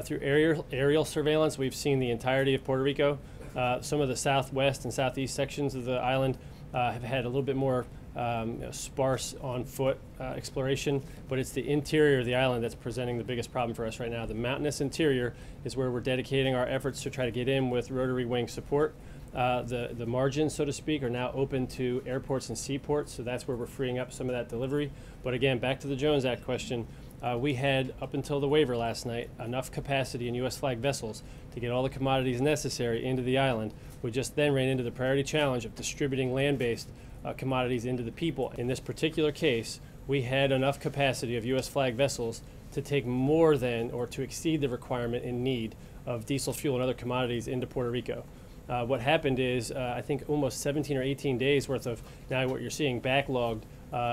Through aerial surveillance, we've seen the entirety of Puerto Rico. Some of the southwest and southeast sections of the island have had a little bit more sparse on foot exploration, but it's the interior of the island that's presenting the biggest problem for us right now. The mountainous interior is where we're dedicating our efforts to try to get in with rotary wing support. The margins, so to speak, are now open to airports and seaports, so that's where we're freeing up some of that delivery. But again, back to the Jones Act question, we had, up until the waiver last night, enough capacity in U.S. flag vessels to get all the commodities necessary into the island. We just then ran into the priority challenge of distributing land-based commodities into the people. In this particular case, we had enough capacity of U.S. flag vessels to take more than or to exceed the requirement in need of diesel fuel and other commodities into Puerto Rico. What happened is, I think almost 17 or 18 days worth of, now what you're seeing, backlogged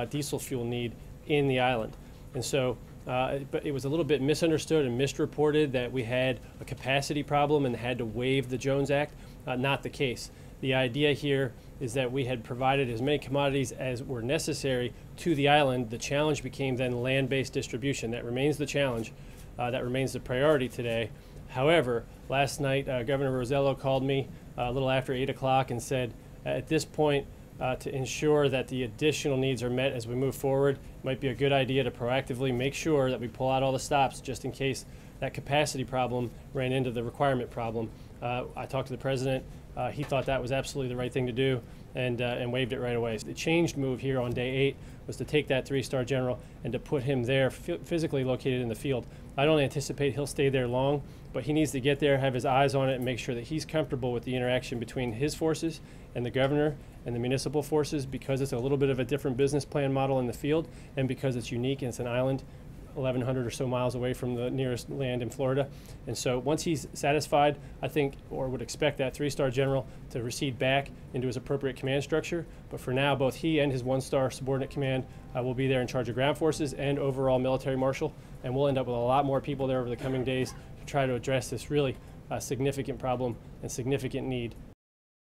diesel fuel need in the island. And so, but it was a little bit misunderstood and misreported that we had a capacity problem and had to waive the Jones Act. Not the case. The idea here is that we had provided as many commodities as were necessary to the island. The challenge became then land-based distribution. That remains the challenge. That remains the priority today. However, last night, Governor Rosello called me a little after 8 o'clock and said, at this point, to ensure that the additional needs are met as we move forward, it might be a good idea to proactively make sure that we pull out all the stops just in case that capacity problem ran into the requirement problem. I talked to the president. He thought that was absolutely the right thing to do and waived it right away. So the changed move here on day 8 was to take that 3-star general and to put him there physically located in the field. I don't anticipate he'll stay there long, but he needs to get there, have his eyes on it, and make sure that he's comfortable with the interaction between his forces and the governor and the municipal forces, because it's a little bit of a different business plan model in the field and because it's unique and it's an island 1,100 or so miles away from the nearest land in Florida. And so once he's satisfied, I think, or would expect that 3-star general to recede back into his appropriate command structure. But for now, both he and his 1-star subordinate command will be there in charge of ground forces and overall military marshal. And we'll end up with a lot more people there over the coming days to try to address this really significant problem and significant need